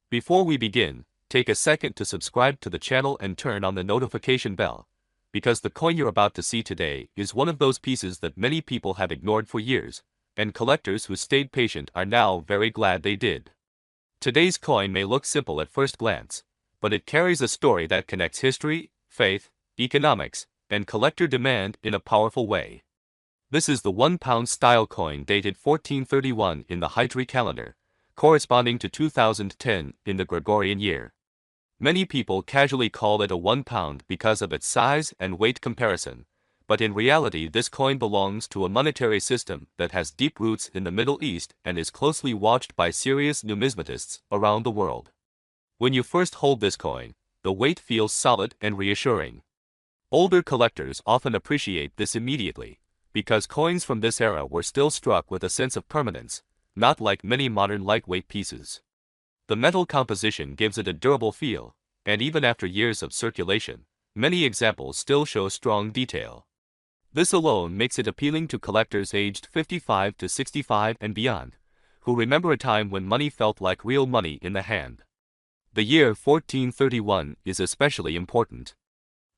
Before we begin, take a second to subscribe to the channel and turn on the notification bell, because the coin you're about to see today is one of those pieces that many people have ignored for years, and collectors who stayed patient are now very glad they did. Today's coin may look simple at first glance, but it carries a story that connects history, faith, economics, and collector demand in a powerful way. This is the £1 style coin dated 1431 in the Hijri calendar, corresponding to 2010 in the Gregorian year. Many people casually call it a £1 because of its size and weight comparison, but in reality this coin belongs to a monetary system that has deep roots in the Middle East and is closely watched by serious numismatists around the world. When you first hold this coin, the weight feels solid and reassuring. Older collectors often appreciate this immediately, because coins from this era were still struck with a sense of permanence, not like many modern lightweight pieces. The metal composition gives it a durable feel, and even after years of circulation, many examples still show strong detail. This alone makes it appealing to collectors aged 55 to 65 and beyond, who remember a time when money felt like real money in the hand. The year 1431 is especially important.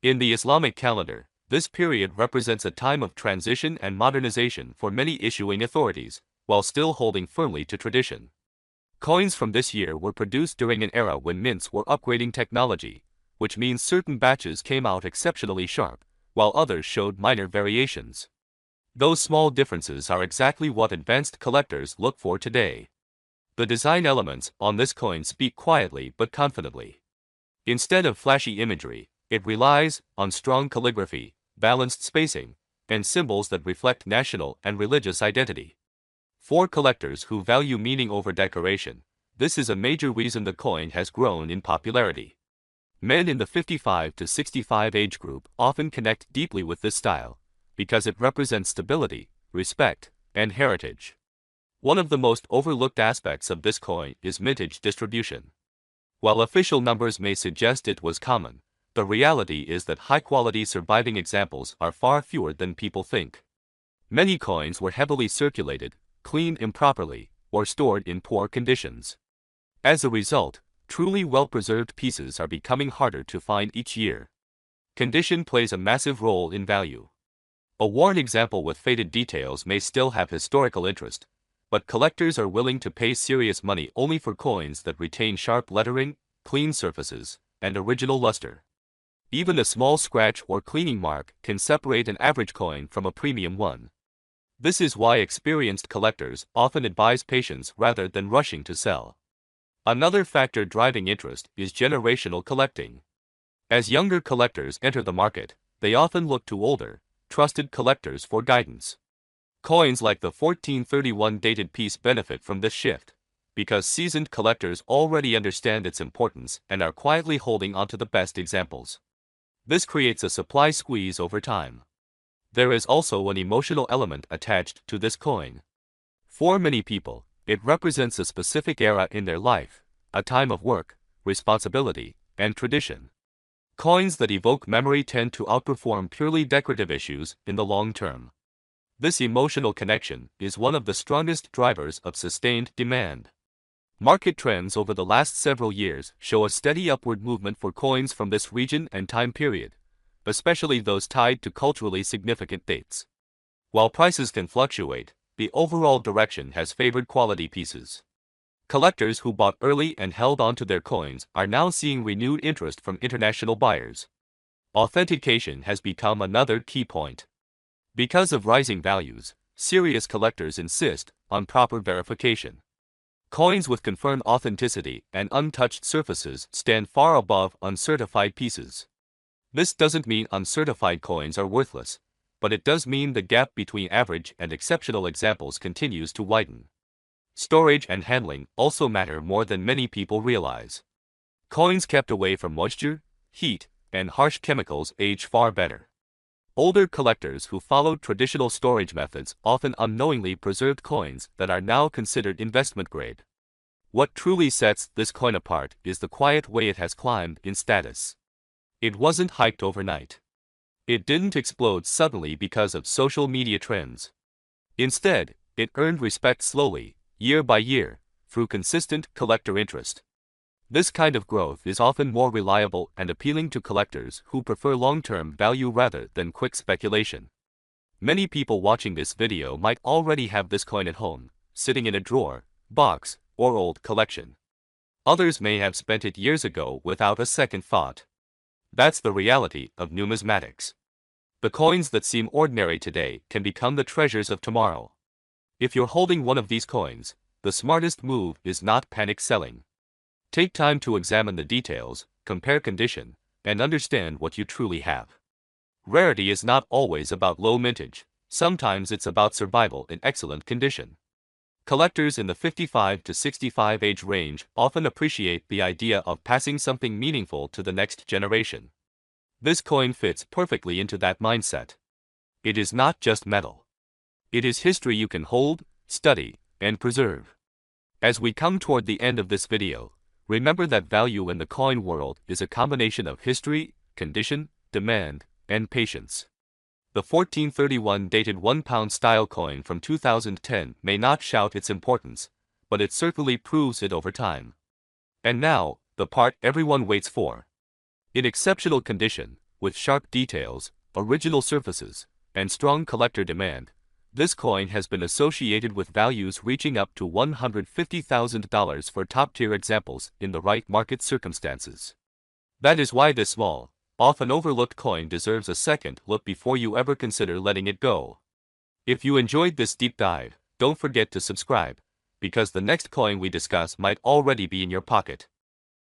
In the Islamic calendar, this period represents a time of transition and modernization for many issuing authorities, while still holding firmly to tradition. Coins from this year were produced during an era when mints were upgrading technology, which means certain batches came out exceptionally sharp, while others showed minor variations. Those small differences are exactly what advanced collectors look for today. The design elements on this coin speak quietly but confidently. Instead of flashy imagery, it relies on strong calligraphy, balanced spacing, and symbols that reflect national and religious identity. For collectors who value meaning over decoration, this is a major reason the coin has grown in popularity. Men in the 55 to 65 age group often connect deeply with this style, because it represents stability, respect, and heritage. One of the most overlooked aspects of this coin is mintage distribution. While official numbers may suggest it was common, the reality is that high-quality surviving examples are far fewer than people think. Many coins were heavily circulated, cleaned improperly, or stored in poor conditions. As a result, truly well-preserved pieces are becoming harder to find each year. Condition plays a massive role in value. A worn example with faded details may still have historical interest, but collectors are willing to pay serious money only for coins that retain sharp lettering, clean surfaces, and original luster. Even a small scratch or cleaning mark can separate an average coin from a premium one. This is why experienced collectors often advise patience rather than rushing to sell. Another factor driving interest is generational collecting. As younger collectors enter the market, they often look to older, trusted collectors for guidance. Coins like the 1431 dated piece benefit from this shift, because seasoned collectors already understand its importance and are quietly holding onto the best examples. This creates a supply squeeze over time. There is also an emotional element attached to this coin. For many people, it represents a specific era in their life, a time of work, responsibility, and tradition. Coins that evoke memory tend to outperform purely decorative issues in the long term. This emotional connection is one of the strongest drivers of sustained demand. Market trends over the last several years show a steady upward movement for coins from this region and time period, especially those tied to culturally significant dates. While prices can fluctuate, the overall direction has favored quality pieces. Collectors who bought early and held on to their coins are now seeing renewed interest from international buyers. Authentication has become another key point. Because of rising values, serious collectors insist on proper verification. Coins with confirmed authenticity and untouched surfaces stand far above uncertified pieces. This doesn't mean uncertified coins are worthless, but it does mean the gap between average and exceptional examples continues to widen. Storage and handling also matter more than many people realize. Coins kept away from moisture, heat, and harsh chemicals age far better. Older collectors who followed traditional storage methods often unknowingly preserved coins that are now considered investment grade. What truly sets this coin apart is the quiet way it has climbed in status. It wasn't hyped overnight. It didn't explode suddenly because of social media trends. Instead, it earned respect slowly, year by year, through consistent collector interest. This kind of growth is often more reliable and appealing to collectors who prefer long-term value rather than quick speculation. Many people watching this video might already have this coin at home, sitting in a drawer, box, or old collection. Others may have spent it years ago without a second thought. That's the reality of numismatics. The coins that seem ordinary today can become the treasures of tomorrow. If you're holding one of these coins, the smartest move is not panic selling. Take time to examine the details, compare condition, and understand what you truly have. Rarity is not always about low mintage, sometimes it's about survival in excellent condition. Collectors in the 55 to 65 age range often appreciate the idea of passing something meaningful to the next generation. This coin fits perfectly into that mindset. It is not just metal. It is history you can hold, study, and preserve. As we come toward the end of this video, remember that value in the coin world is a combination of history, condition, demand, and patience. The 1431 dated £1 style coin from 2010 may not shout its importance, but it certainly proves it over time. And now, the part everyone waits for. In exceptional condition, with sharp details, original surfaces, and strong collector demand, this coin has been associated with values reaching up to $150,000 for top-tier examples in the right market circumstances. That is why this small, often overlooked coin deserves a second look before you ever consider letting it go. If you enjoyed this deep dive, don't forget to subscribe, because the next coin we discuss might already be in your pocket.